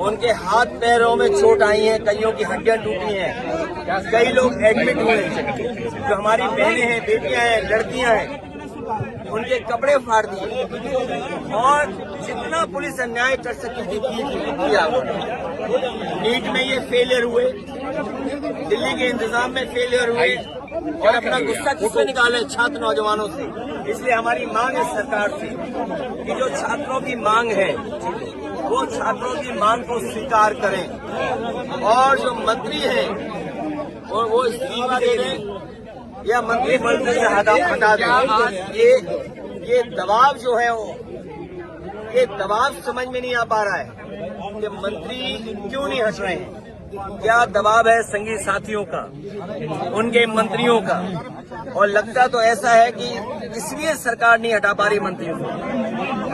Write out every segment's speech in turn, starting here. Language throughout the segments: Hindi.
उनके हाथ पैरों में चोट आई है, कईयों की हड्डियां टूटी हैं, कई लोग एडमिट हुए हैं। जो हमारी बहनें हैं, बेटियां हैं, लड़कियां हैं, उनके कपड़े फाड़ दिए और जितना पुलिस अन्याय कर सकती थी किया। नीट में ये फेलियर हुए, दिल्ली के इंतजाम में फेलियर हुए और अपना गुस्सा किससे निकाले? छात्र नौजवानों से। इसलिए हमारी मांग है सरकार से कि जो छात्रों की मांग है वो छात्रों की मांग को स्वीकार करें और जो मंत्री हैं वो इस्तीफा दे दें या मंत्री पद से हटा दें। ये दबाव जो है ये दबाव समझ में नहीं आ पा रहा है कि मंत्री क्यों नहीं हट रहे हैं। क्या दबाव है संगी साथियों का, उनके मंत्रियों का, और लगता तो ऐसा है कि इसलिए सरकार नहीं हटा पा रही मंत्रियों को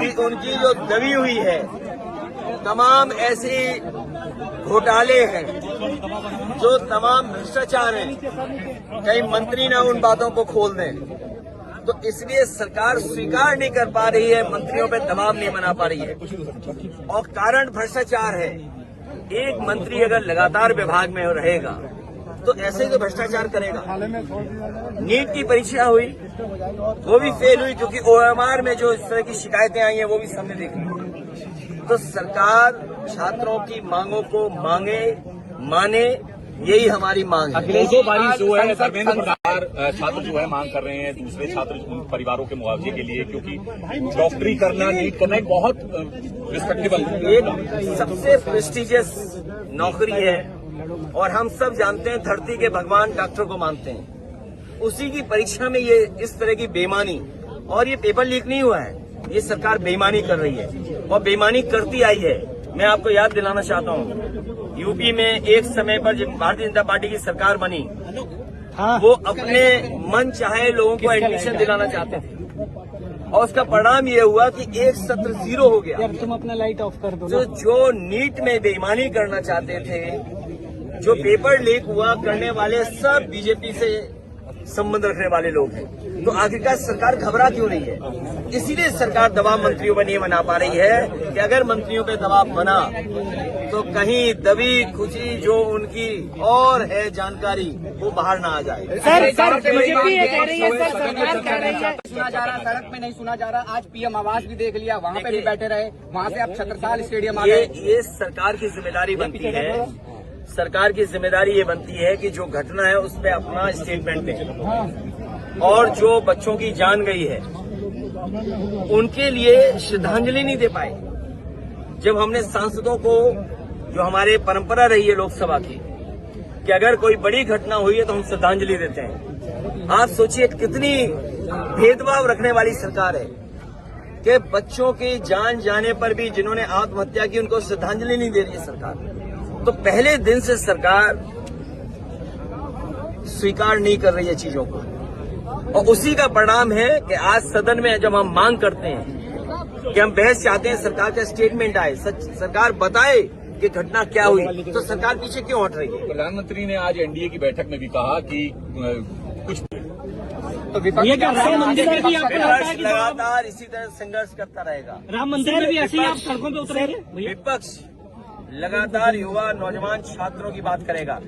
कि उनकी जो दबी हुई है तमाम ऐसे घोटाले हैं, जो तमाम भ्रष्टाचार हैं, कई मंत्री ना उन बातों को खोल दें। तो इसलिए सरकार स्वीकार नहीं कर पा रही है, मंत्रियों पे दबाव नहीं बना पा रही है और कारण भ्रष्टाचार है। एक मंत्री अगर लगातार विभाग में रहेगा तो ऐसे ही तो भ्रष्टाचार करेगा। नीट की परीक्षा हुई, वो भी फेल हुई क्योंकि OMR में जो इस तरह की शिकायतें आई हैं वो भी सामने देखी। तो सरकार छात्रों की मांगों को माने, यही हमारी मांग है। दो बारी जो है धर्मेंद्र प्रधान छात्र जो है मांग कर रहे हैं दूसरे छात्र परिवारों के मुआवजे के लिए, क्योंकि डॉक्टरी करना, नीट करना एक बहुत रिस्पेक्टेबल, एक सबसे प्रेस्टिजियस नौकरी है और हम सब जानते हैं धरती के भगवान डॉक्टर को मानते हैं। उसी की परीक्षा में ये इस तरह की बेईमानी, और ये पेपर लीक नहीं हुआ है, ये सरकार बेईमानी कर रही है और बेईमानी करती आई है। मैं आपको याद दिलाना चाहता हूँ, यूपी में एक समय पर जब भारतीय जनता पार्टी की सरकार बनी, वो अपने मन चाहे लोगों को एडमिशन दिलाना चाहते थे और उसका परिणाम ये हुआ कि एक सत्र 0 हो गया। तुम अपना लाइट ऑफ कर दो। जो नीट में बेईमानी करना चाहते थे, जो पेपर लीक हुआ करने वाले सब बीजेपी से संबंध रखने वाले लोग हैं। तो आखिरकार सरकार घबरा क्यों नहीं है? इसीलिए सरकार दबाव मंत्रियों पर नहीं बना पा रही है कि अगर मंत्रियों पे दबाव बना तो कहीं दबी खुशी जो उनकी और है जानकारी वो बाहर ना आ जाए। सर बीजेपी ये कह रही है, सर सरकार कह रही है सुना जा रहा, सड़क में नहीं सुना जा रहा। आज PM आवास भी देख लिया, वहाँ पे भी बैठे रहे, वहाँ से आप छत्रसाल स्टेडियम आ गए। ये सरकार की जिम्मेदारी बनती है। सरकार की जिम्मेदारी ये बनती है कि जो घटना है उस पर अपना स्टेटमेंट दें और जो बच्चों की जान गई है उनके लिए श्रद्धांजलि नहीं दे पाए। जब हमने सांसदों को, जो हमारे परंपरा रही है लोकसभा की, कि अगर कोई बड़ी घटना हुई है तो हम श्रद्धांजलि देते हैं। आप सोचिए कितनी भेदभाव रखने वाली सरकार है कि बच्चों की जान जाने पर भी जिन्होंने आत्महत्या की उनको श्रद्धांजलि नहीं दे रही है सरकार। तो पहले दिन से सरकार स्वीकार नहीं कर रही है चीजों को और उसी का परिणाम है कि आज सदन में जब हम मांग करते हैं कि हम बहस चाहते हैं, सरकार का स्टेटमेंट आए, सरकार बताए कि घटना क्या हुई, तो सरकार पीछे क्यों हट रही है? प्रधानमंत्री ने आज NDA की बैठक में भी कहा कि कुछ तो विपक्ष राम मंदिर में भी आपको लगता है कि लगातार इसी तरह संघर्ष करता रहेगा। राम मंदिर में भी ऐसे ही आप सड़कों पे उतरेंगे? विपक्ष लगातार युवा, नौजवान, छात्रों की बात करेगा।